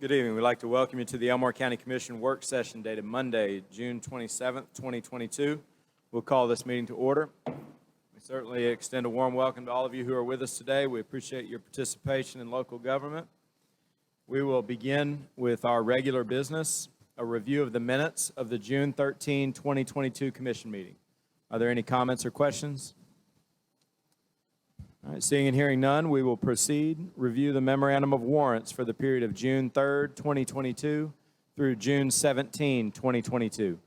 Good evening. We'd like to welcome you to the Elmore County Commission work session dated Monday, June 27th, 2022. We'll call this meeting to order. We certainly extend a warm welcome to all of you who are with us today. We appreciate your participation in local government. We will begin with our regular business, a review of the minutes of the June 13, 2022 Commission meeting. Are there any comments or questions? All right, seeing and hearing none, we will proceed. Review the memorandum of warrants for the period of June 3rd, 2022 through June 17, 2022.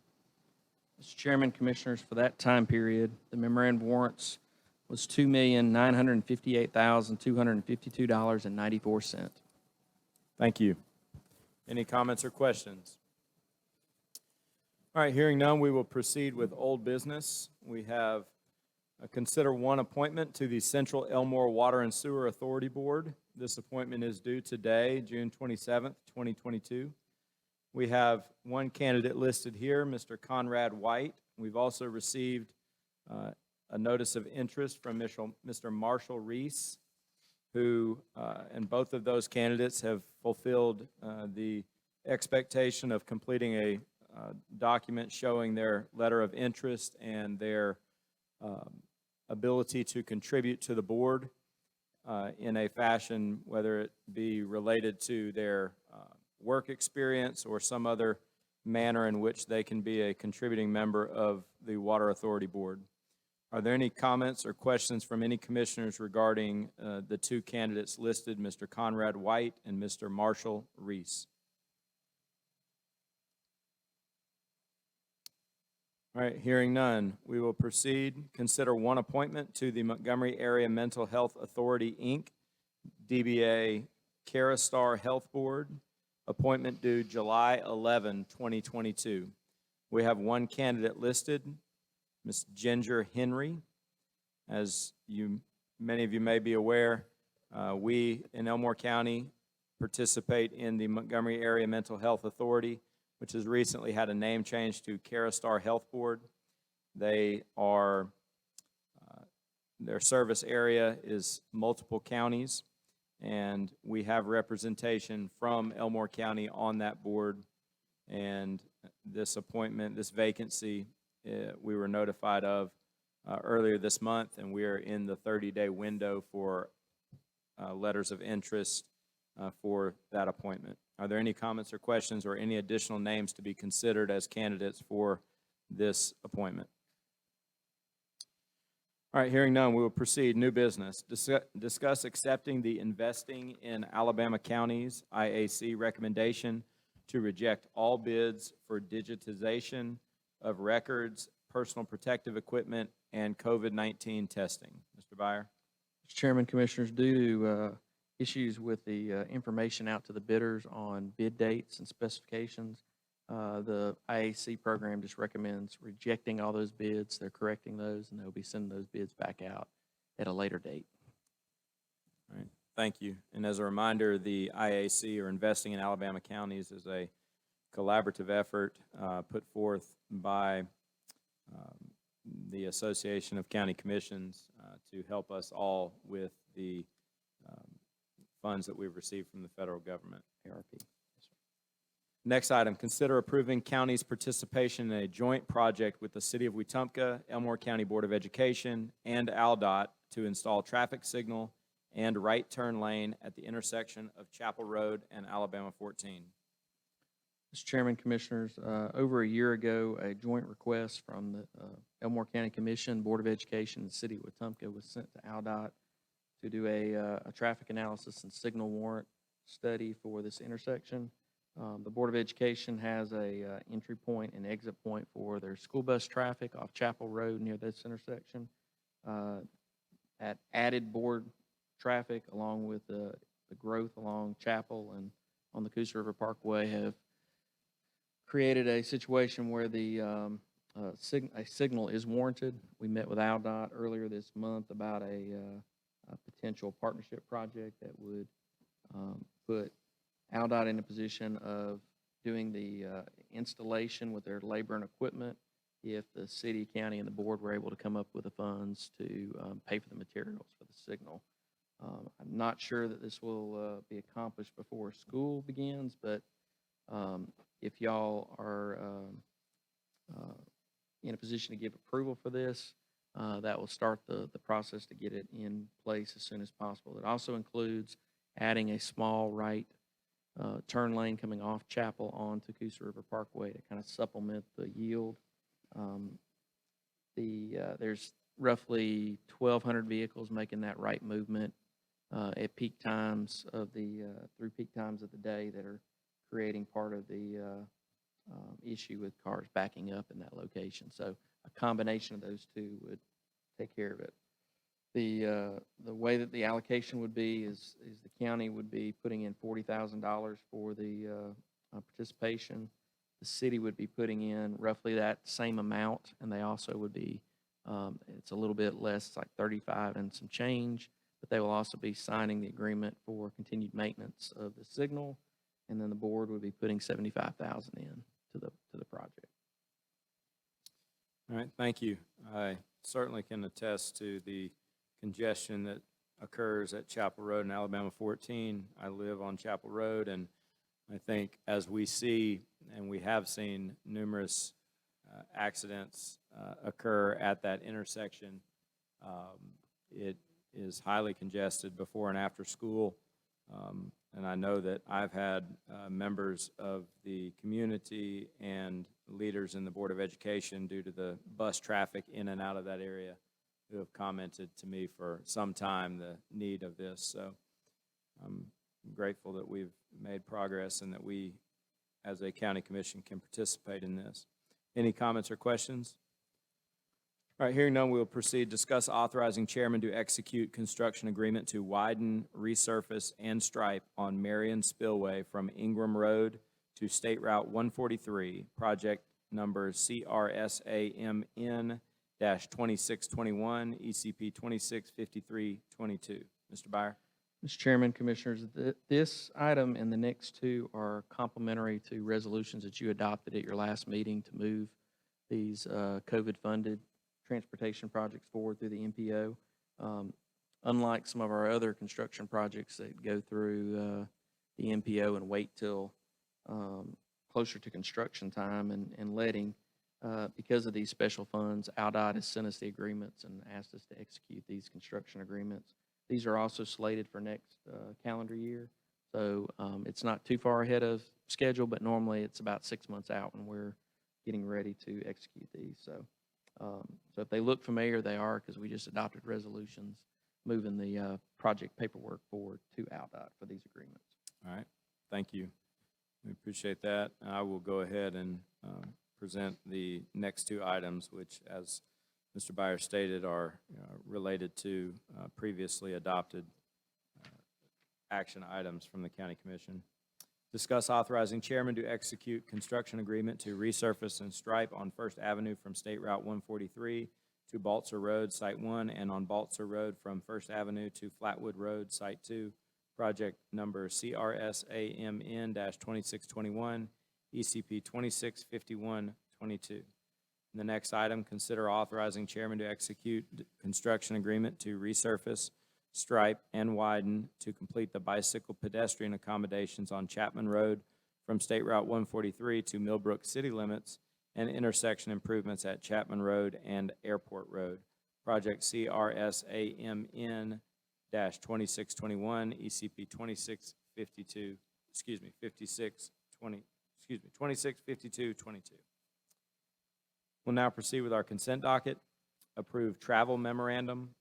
Mr. Chairman, Commissioners, for that time period, the memorandum of warrants was $2,958,252.94. Thank you. Any comments or questions? All right, hearing none, we will proceed with old business. We have consider one appointment to the Central Elmore Water and Sewer Authority Board. This appointment is due today, June 27th, 2022. We have one candidate listed here, Mr. Conrad White. We've also received a notice of interest from Mr. Marshall Reese, who, and both of those candidates have fulfilled the expectation of completing a document showing their letter of interest and their ability to contribute to the board in a fashion, whether it be related to their work experience or some other manner in which they can be a contributing member of the Water Authority Board. Are there any comments or questions from any commissioners regarding the two candidates listed, Mr. Conrad White and Mr. Marshall Reese? All right, hearing none, we will proceed. Consider one appointment to the Montgomery Area Mental Health Authority, Inc., DBA Carastar Health Board, appointment due July 11, 2022. We have one candidate listed, Ms. Ginger Henry. As many of you may be aware, we in Elmore County participate in the Montgomery Area Mental Health Authority, which has recently had a name change to Carastar Health Board. They are, their service area is multiple counties, and we have representation from Elmore County on that board. And this appointment, this vacancy, we were notified of earlier this month, and we are in the 30-day window for letters of interest for that appointment. Are there any comments or questions or any additional names to be considered as candidates for this appointment? All right, hearing none, we will proceed. New business. Discuss accepting the Investing in Alabama Counties IAC recommendation to reject all bids for digitization of records, personal protective equipment, and COVID-19 testing. Mr. Byer. Mr. Chairman, Commissioners, due to issues with the information out to the bidders on bid dates and specifications, the IAC program just recommends rejecting all those bids. They're correcting those, and they'll be sending those bids back out at a later date. All right, thank you. And as a reminder, the IAC, or Investing in Alabama Counties, is a collaborative effort put forth by the Association of County Commissions to help us all with the funds that we've received from the federal government, ARP. Next item, consider approving county's participation in a joint project with the City of Wetumpka, Elmore County Board of Education, and ALDOT to install traffic signal and right turn lane at the intersection of Chapel Road and Alabama 14. Mr. Chairman, Commissioners, over a year ago, a joint request from the Elmore County Commission, Board of Education, and the City of Wetumpka was sent to ALDOT to do a traffic analysis and signal warrant study for this intersection. The Board of Education has a entry point and exit point for their school bus traffic off Chapel Road near this intersection. At added board traffic, along with the growth along Chapel and on the Coosa River Parkway, have created a situation where the a signal is warranted. We met with ALDOT earlier this month about a potential partnership project that would put ALDOT in a position of doing the installation with their labor and equipment if the city, county, and the board were able to come up with the funds to pay for the materials for the signal. Not sure that this will be accomplished before school begins, but if y'all are in a position to give approval for this, that will start the process to get it in place as soon as possible. It also includes adding a small right turn lane coming off Chapel onto Coosa River Parkway to kind of supplement the yield. There's roughly 1,200 vehicles making that right movement at peak times of through peak times of the day that are creating part of the issue with cars backing up in that location. So a combination of those two would take care of it. The way that the allocation would be is the county would be putting in $40,000 for the participation. The city would be putting in roughly that same amount, and they also would be, it's a little bit less, it's like 35 and some change, but they will also be signing the agreement for continued maintenance of the signal, and then the board would be putting $75,000 in to the project. All right, thank you. I certainly can attest to the congestion that occurs at Chapel Road and Alabama 14. I live on Chapel Road, and I think as we see, and we have seen numerous accidents occur at that intersection, it is highly congested before and after school. And I know that I've had members of the community and leaders in the Board of Education, due to the bus traffic in and out of that area, who have commented to me for some time the need of this. So I'm grateful that we've made progress and that we, as a county commission, can participate in this. Any comments or questions? All right, hearing none, we will proceed. Discuss authorizing chairman to execute construction agreement to widen, resurface, and stripe on Marion Spillway from Ingram Road to State Route 143, project number CRSAMN-2621, ECP 265322. Mr. Byer. Mr. Chairman, Commissioners, this item and the next two are complementary to resolutions that you adopted at your last meeting to move these COVID-funded transportation projects forward through the MPO. Unlike some of our other construction projects that go through the MPO and wait till closer to construction time and letting, because of these special funds, ALDOT has sent us the agreements and asked us to execute these construction agreements. These are also slated for next calendar year, so it's not too far ahead of schedule, but normally it's about 6 months out when we're getting ready to execute these. So if they look familiar, they are, because we just adopted resolutions moving the project paperwork forward to ALDOT for these agreements. All right, thank you. We appreciate that. I will go ahead and present the next two items, which, as Mr. Byer stated, are related to previously adopted action items from the County Commission. Discuss authorizing chairman to execute construction agreement to resurface and stripe on First Avenue from State Route 143 to Baltzer Road, Site 1, and on Baltzer Road from First Avenue to Flatwood Road, Site 2, project number CRSAMN-2621, ECP 265122. The next item, consider authorizing chairman to execute construction agreement to resurface, stripe, and widen to complete the bicycle pedestrian accommodations on Chapman Road from State Route 143 to Millbrook city limits, and intersection improvements at Chapman Road and Airport Road. Project CRSAMN-2621, ECP 265222. We'll now proceed with our consent docket. Approve travel memorandum.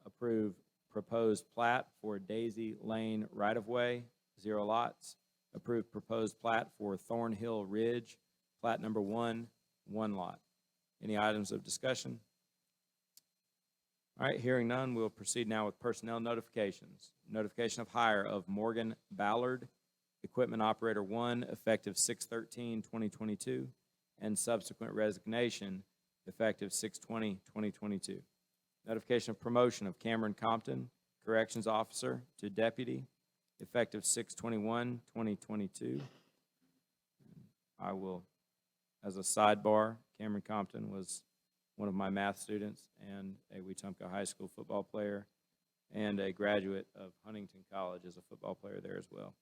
Approve proposed plat for Daisy Lane right-of-way, 0 lots. Approve proposed plat for Thornhill Ridge, plat number 1, 1 lot. Any items of discussion? All right, hearing none, we'll proceed now with personnel notifications. Notification of hire of Morgan Ballard, Equipment Operator 1, effective 6/13/2022, and subsequent resignation, effective 6/20/2022. Notification of promotion of Cameron Compton, Corrections Officer, to Deputy, effective 6/21/2022. I will, as a sidebar, Cameron Compton was one of my math students and a Wetumpka High School football player. and a graduate of Huntington College as a football player there as well.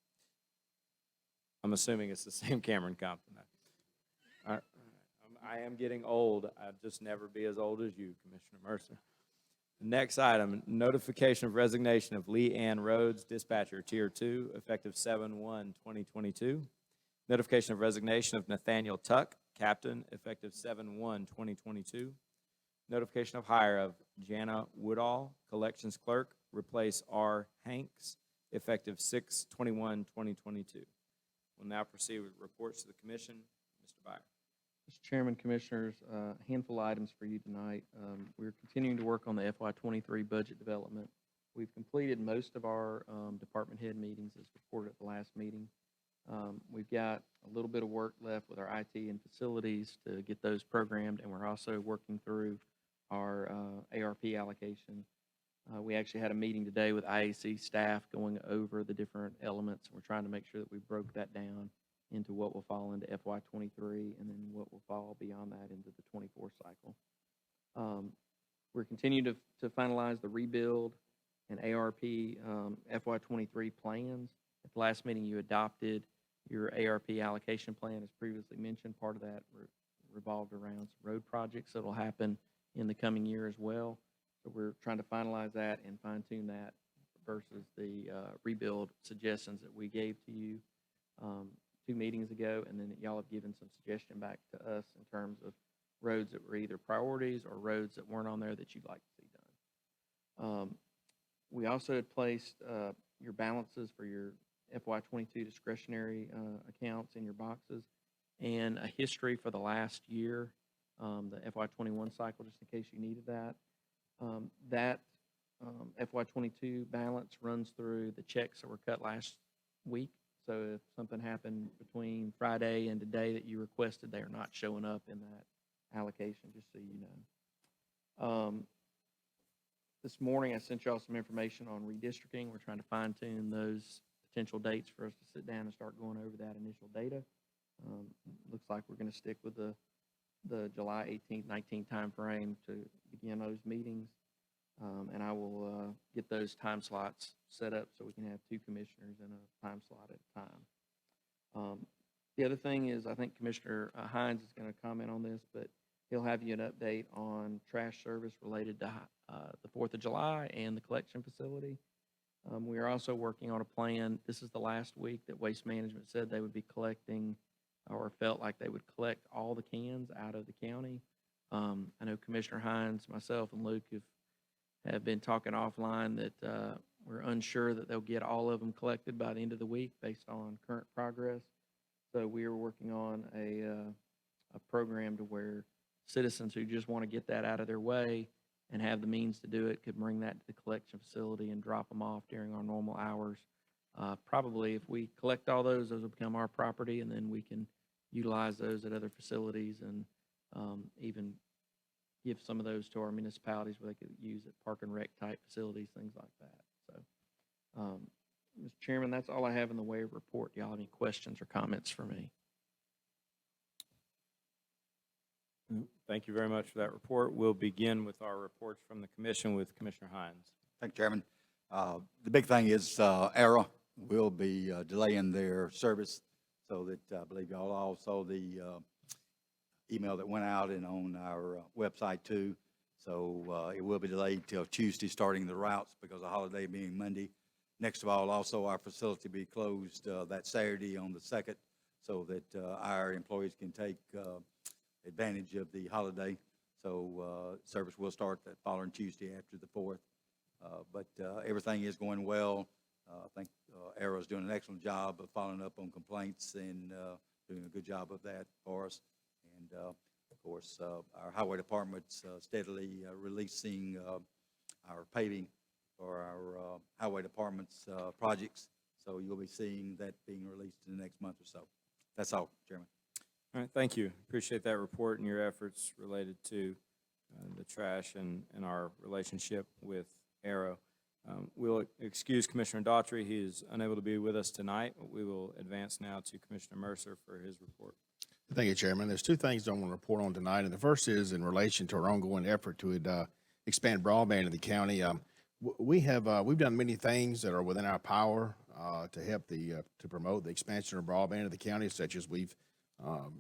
I'm assuming it's the same Cameron Compton. I am getting old. I'll just never be as old as you, Commissioner Mercer. Next item, notification of resignation of Lee Ann Rhodes, dispatcher, Tier 2, effective 7/1/2022. Notification of resignation of Nathaniel Tuck, captain, effective 7/1/2022. Notification of hire of Jana Woodall, collections clerk, replace R. Hanks, effective 6/21/2022. We'll now proceed with reports to the commission. Mr. Byer. Mr. Chairman, Commissioners, a handful of items for you tonight. We're continuing to work on the FY23 budget development. We've completed most of our department head meetings as reported at the last meeting. We've got a little bit of work left with our IT and facilities to get those programmed, and we're also working through our ARP allocation. We actually had a meeting today with IAC staff going over the different elements. We're trying to make sure that we broke that down into what will fall into FY23 and then what will fall beyond that into the 24 cycle. We're continuing to finalize the rebuild and ARP FY23 plans. At the last meeting, you adopted your ARP allocation plan, as previously mentioned. Part of that revolved around some road projects that will happen in the coming year as well. So we're trying to finalize that and fine tune that versus the rebuild suggestions that we gave to you 2 meetings ago, and then y'all have given some suggestion back to us in terms of roads that were either priorities or roads that weren't on there that you'd like to see done. We also had placed your balances for your FY22 discretionary accounts in your boxes and a history for the last year, the FY21 cycle, just in case you needed that. That FY22 balance runs through the checks that were cut last week. So if something happened between Friday and today that you requested, they are not showing up in that allocation, just so you know. This morning, I sent y'all some information on redistricting. We're trying to fine tune those potential dates for us to sit down and start going over that initial data. Looks like we're going to stick with the July 18th, 19th timeframe to begin those meetings. And I will get those time slots set up so we can have 2 commissioners in a time slot at a time. The other thing is, I think Commissioner Hines is going to comment on this, but he'll have you an update on trash service related to the 4th of July and the collection facility. We are also working on a plan. This is the last week that Waste Management said they would be collecting, or felt like they would collect all the cans out of the county. I know Commissioner Hines, myself, and Luke have been talking offline that we're unsure that they'll get all of them collected by the end of the week based on current progress. So we are working on a program to where citizens who just want to get that out of their way and have the means to do it could bring that to the collection facility and drop them off during our normal hours. Probably if we collect all those will become our property, and then we can utilize those at other facilities and even give some of those to our municipalities where they could use it, park and rec type facilities, things like that. So, Mr. Chairman, that's all I have in the way of report. Do y'all have any questions or comments for me? Thank you very much for that report. We'll begin with our reports from the commission with Commissioner Hines. Thank you, Chairman. The big thing is ARA will be delaying their service, so that I believe y'all all saw the email that went out and on our website too. So it will be delayed till Tuesday, starting the routes because of holiday being Monday. Next of all, also our facility be closed that Saturday on the 2nd, so that our employees can take advantage of the holiday. So service will start that following Tuesday after the 4th. But everything is going well. I think ARA is doing an excellent job of following up on complaints and doing a good job of that for us. And of course, our highway department's steadily releasing our paving for our highway department's projects. So you'll be seeing that being released in the next month or so. That's all, Chairman. All right, thank you. Appreciate that report and your efforts related to the trash and our relationship with ARA. We'll excuse Commissioner Daughtry. He is unable to be with us tonight. We will advance now to Commissioner Mercer for his report. Thank you, Chairman. There's 2 things I want to report on tonight, and the first is in relation to our ongoing effort to expand broadband in the county. We've done many things that are within our power to help to promote the expansion of broadband in the county, such as we've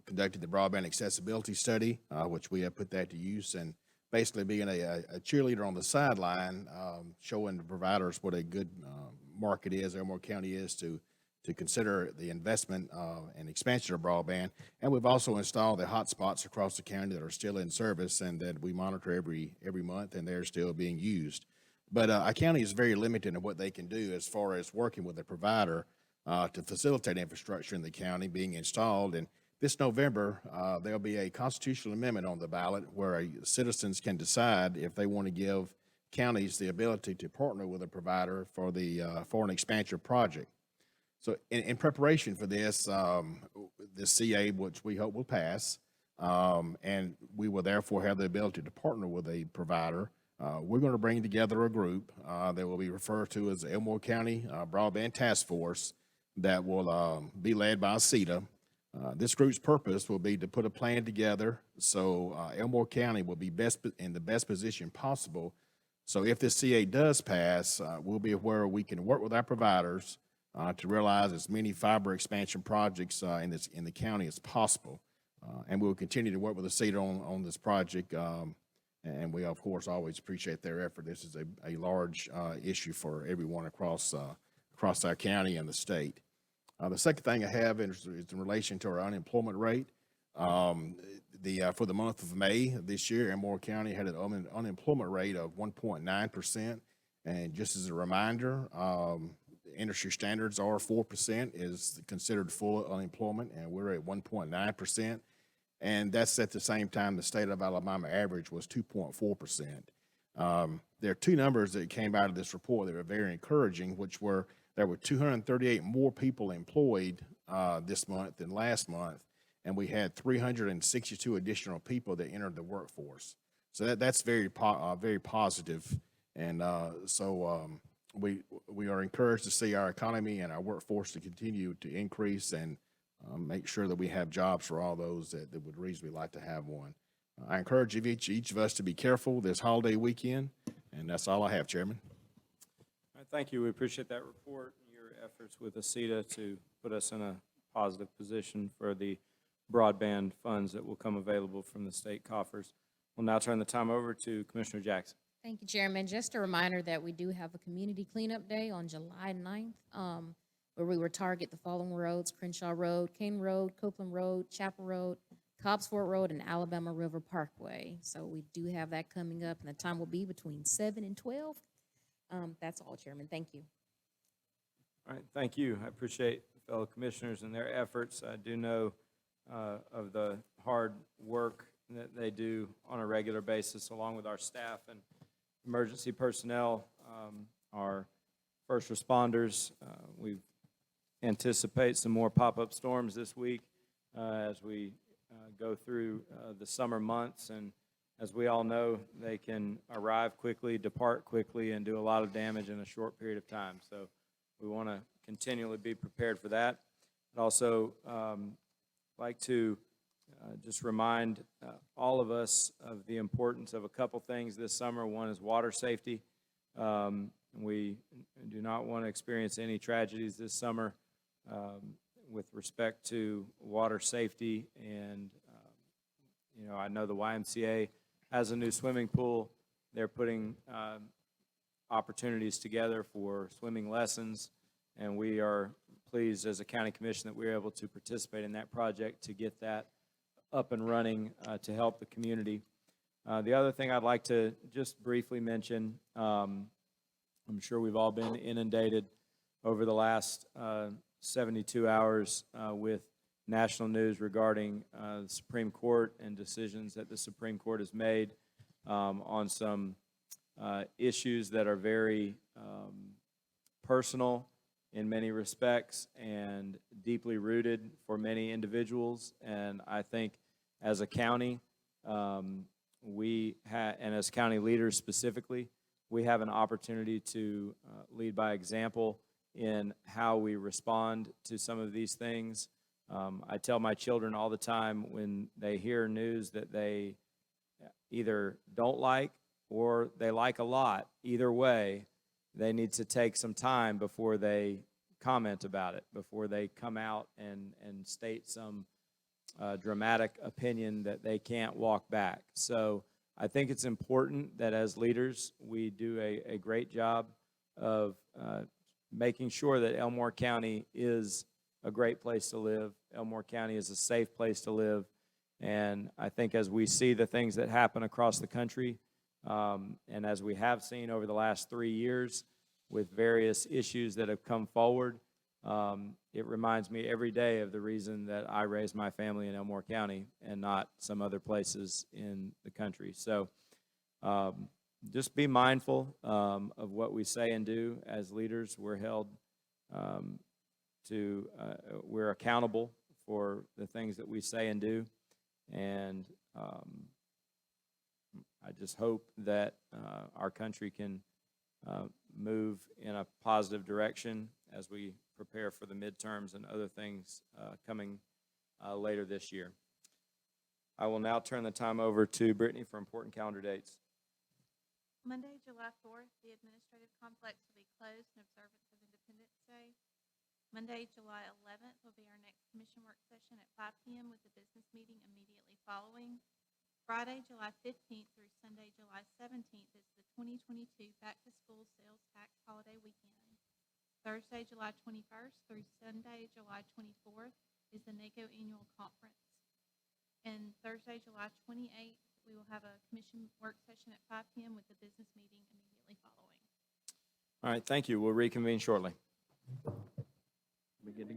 conducted the broadband accessibility study, which we have put that to use, and basically being a cheerleader on the sideline, showing the providers what a good market is, Elmore County is to consider the investment and expansion of broadband. And we've also installed the hotspots across the county that are still in service and that we monitor every month, and they're still being used. But our county is very limited in what they can do as far as working with a provider to facilitate infrastructure in the county being installed. And this November, there'll be a constitutional amendment on the ballot where citizens can decide if they want to give counties the ability to partner with a provider for an expansion project. So in preparation for this, the CA, which we hope will pass, and we will therefore have the ability to partner with a provider, we're going to bring together a group that will be referred to as the Elmore County Broadband Task Force that will be led by CETA. This group's purpose will be to put a plan together so Elmore County will be in the best position possible. So if this CA does pass, we'll be where we can work with our providers to realize as many fiber expansion projects in the county as possible. And we'll continue to work with the CETA on this project. And we, of course, always appreciate their effort. This is a large issue for everyone across our county and the state. The second thing I have is in relation to our unemployment rate. For the month of May this year, Elmore County had an unemployment rate of 1.9%. And just as a reminder, industry standards are 4% is considered full unemployment, and we're at 1.9%. And that's at the same time the state of Alabama average was 2.4%. There are two numbers that came out of this report that were very encouraging, which were there were 238 more people employed this month than last month, and we had 362 additional people that entered the workforce. So that's very positive, and we are encouraged to see our economy and our workforce to continue to increase and make sure that we have jobs for all those that would reasonably like to have one. I encourage each of us to be careful this holiday weekend, and that's all I have, Chairman. All right, thank you. We appreciate that report and your efforts with ACETA to put us in a positive position for the broadband funds that will come available from the state coffers. We'll now turn the time over to Commissioner Jackson. Thank you, Chairman. Just a reminder that we do have a community cleanup day on July 9th, where we will target the following roads: Crenshaw Road, Kane Road, Copeland Road, Chapel Road, Cobbsford Road, and Alabama River Parkway. So we do have that coming up, and the time will be between 7 and 12. That's all, Chairman. Thank you. All right, thank you. I appreciate fellow commissioners and their efforts. I do know of the hard work that they do on a regular basis, along with our staff and emergency personnel, our first responders. We anticipate some more pop-up storms this week as we go through the summer months. And as we all know, they can arrive quickly, depart quickly, and do a lot of damage in a short period of time. So we want to continually be prepared for that. I'd also like to just remind all of us of the importance of a couple things this summer. One is water safety. We do not want to experience any tragedies this summer with respect to water safety. And, I know the YMCA has a new swimming pool. They're putting opportunities together for swimming lessons, and we are pleased as a county commission that we're able to participate in that project to get that up and running to help the community. The other thing I'd like to just briefly mention, I'm sure we've all been inundated over the last 72 hours with national news regarding the Supreme Court and decisions that the Supreme Court has made on some issues that are very personal in many respects and deeply rooted for many individuals. And I think as a county, and as county leaders specifically, we have an opportunity to lead by example in how we respond to some of these things. I tell my children all the time when they hear news that they either don't like or they like a lot. Either way, they need to take some time before they comment about it, before they come out and state some dramatic opinion that they can't walk back. So I think it's important that as leaders, we do a great job of making sure that Elmore County is a great place to live. Elmore County is a safe place to live. And I think as we see the things that happen across the country, and as we have seen over the last 3 years with various issues that have come forward, it reminds me every day of the reason that I raised my family in Elmore County and not some other places in the country. So just be mindful of what we say and do as leaders. We're held we're accountable for the things that we say and do. And I just hope that our country can move in a positive direction as we prepare for the midterms and other things coming later this year. I will now turn the time over to Brittany for important calendar dates. Monday, July 4th, the administrative complex will be closed in observance of Independence Day. Monday, July 11th will be our next commission work session at 5 p.m. with the business meeting immediately following. Friday, July 15th through Sunday, July 17th is the 2022 back-to-school sales tax holiday weekend. Thursday, July 21st through Sunday, July 24th is the NACO annual conference. And Thursday, July 28th, we will have a commission work session at 5 p.m. with the business meeting immediately following. All right, thank you. We'll reconvene shortly.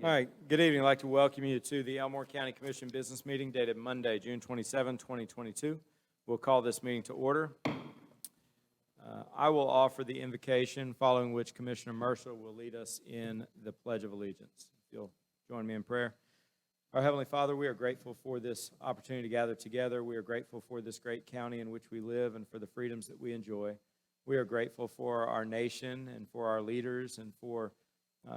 All right, good evening. I'd like to welcome you to the Elmore County Commission business meeting dated Monday, June 27, 2022. We'll call this meeting to order. I will offer the invocation, following which Commissioner Mercer will lead us in the Pledge of Allegiance. If you'll join me in prayer. Our Heavenly Father, we are grateful for this opportunity to gather together. We are grateful for this great county in which we live and for the freedoms that we enjoy. We are grateful for our nation and for our leaders and for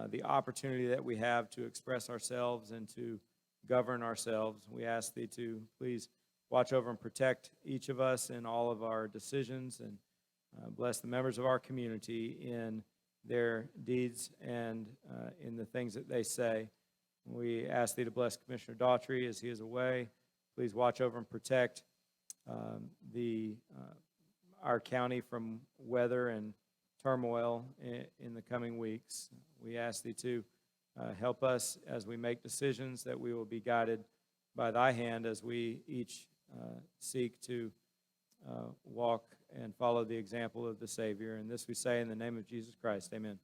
the opportunity that we have to express ourselves and to govern ourselves. We ask Thee to please watch over and protect each of us in all of our decisions, and bless the members of our community in their deeds and in the things that they say. We ask Thee to bless Commissioner Daughtry as he is away. Please watch over and protect our county from weather and turmoil in the coming weeks. We ask Thee to help us as we make decisions, that we will be guided by Thy hand as we each seek to walk and follow the example of the Savior. And this we say in the name of Jesus Christ. Amen.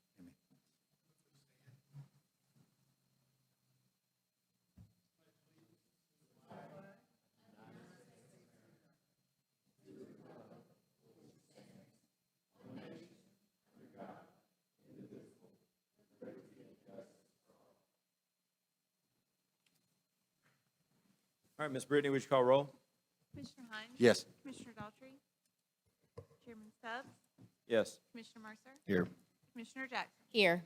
All right, Ms. Brittany, would you call roll? Commissioner Hines? Yes. Commissioner Daughtry? Chairman Stubbs? Yes. Commissioner Mercer? Here. Commissioner Jackson? Here.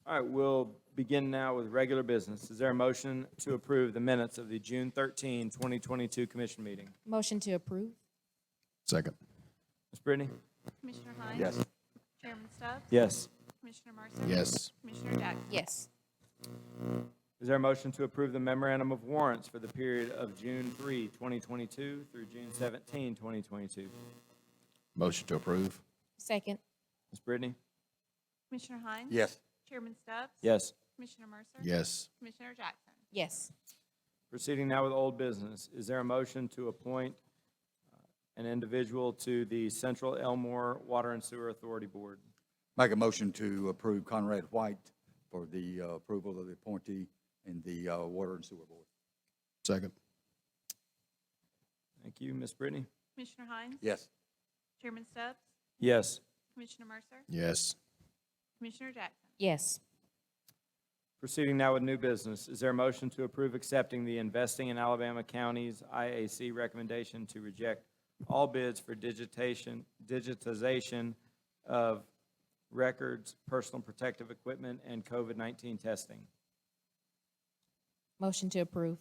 All right, we'll begin now with regular business. Is there a motion to approve the minutes of the June 13, 2022 commission meeting? Motion to approve. Second. Ms. Brittany? Commissioner Hines? Yes. Chairman Stubbs? Yes. Commissioner Mercer? Yes. Commissioner Jackson? Yes. Is there a motion to approve the memorandum of warrants for the period of June 3, 2022 through June 17, 2022? Motion to approve. Second. Ms. Brittany? Commissioner Hines? Yes. Chairman Stubbs? Yes. Commissioner Mercer? Yes. Commissioner Jackson? Yes. Proceeding now with old business. Is there a motion to appoint an individual to the Central Elmore Water and Sewer Authority Board? Make a motion to approve Conrad White for the approval of the appointee in the Water and Sewer Board. Second. Thank you. Ms. Brittany? Commissioner Hines? Yes. Chairman Stubbs? Yes. Commissioner Mercer? Yes. Commissioner Jackson? Yes. Proceeding now with new business. Is there a motion to approve accepting the Investing in Alabama County's IAC recommendation to reject all bids for digitization of records, personal protective equipment, and COVID-19 testing? Motion to approve.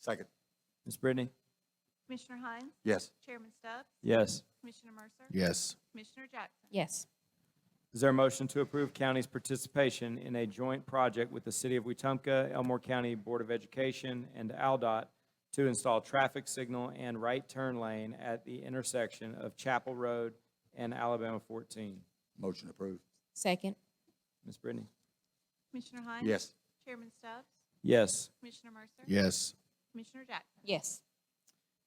Second. Ms. Brittany? Commissioner Hines, Yes. Chairman Stubbs, Yes. Commissioner Mercer, Yes. Commissioner Jackson. Yes. Is there a motion to approve county's participation in a joint project with the City of Wetumpka, Elmore County Board of Education, and ALDOT to install traffic signal and right turn lane at the intersection of Chapel Road and Alabama 14? Motion approved. Second. Ms. Brittany? Commissioner Hines. Yes. Chairman Stubbs, Yes. Commissioner Mercer. Yes. Commissioner Jackson. Yes.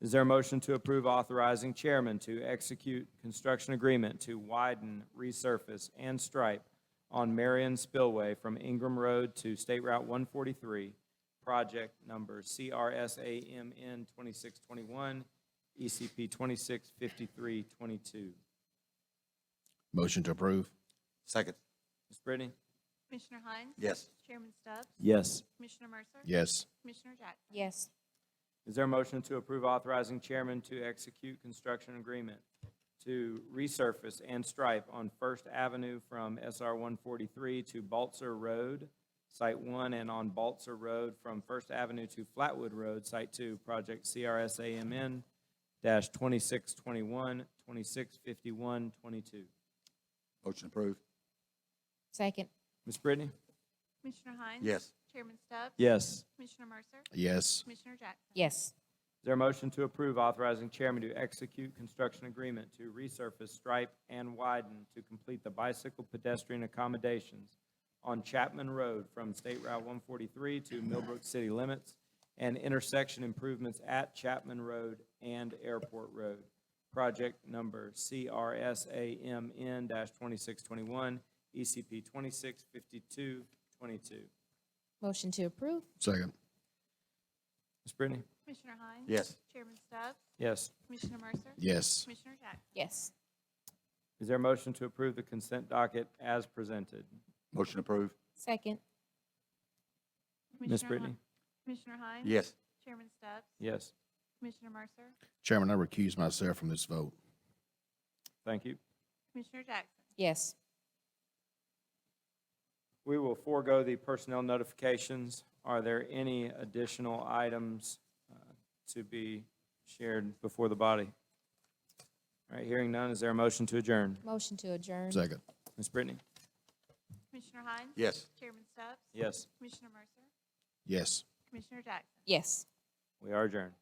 Is there a motion to approve authorizing chairman to execute construction agreement to widen, resurface, and stripe on Marion Spillway from Ingram Road to State Route 143, project number CRSAMN 2621, ECP 265322? Motion to approve. Second. Ms. Brittany? Commissioner Hines. Yes. Chairman Stubbs, Yes. Commissioner Mercer. Yes. Commissioner Jackson. Yes. Is there a motion to approve authorizing chairman to execute construction agreement to resurface and stripe on First Avenue from SR 143 to Baltzer Road, Site 1, and on Baltzer Road from First Avenue to Flatwood Road, Site 2, project CRSAMN -2621, 265122? Motion approved. Second. Ms. Brittany? Commissioner Hines. Yes. Chairman Stubbs. Yes. Commissioner Mercer. Yes. Commissioner Jackson. Yes. Is there a motion to approve authorizing chairman to execute construction agreement to resurface, stripe, and widen to complete the bicycle pedestrian accommodations on Chapman Road from State Route 143 to Millbrook city limits and intersection improvements at Chapman Road and Airport Road, project number CRSAMN-2621, ECP 265222? Motion to approve. Second. Ms. Brittany? Commissioner Hines. Yes. Chairman Stubbs, Yes. Commissioner Mercer. Yes. Commissioner Jackson. Yes. Is there a motion to approve the consent docket as presented? Motion approved. Second. Ms. Commissioner Brittany? Commissioner Hines. Yes. Chairman Stubbs, Yes. Commissioner Mercer, Chairman, I recuse myself from this vote. Thank you. Commissioner Jackson. Yes. We will forego the personnel notifications. Are there any additional items to be shared before the body? All right, hearing none, is there a motion to adjourn? Motion to adjourn. Second. Ms. Brittany? Commissioner Hines. Yes. Chairman Stubbs, Yes, Commissioner Mercer, Yes. Commissioner Jackson. Yes. we are adjourned.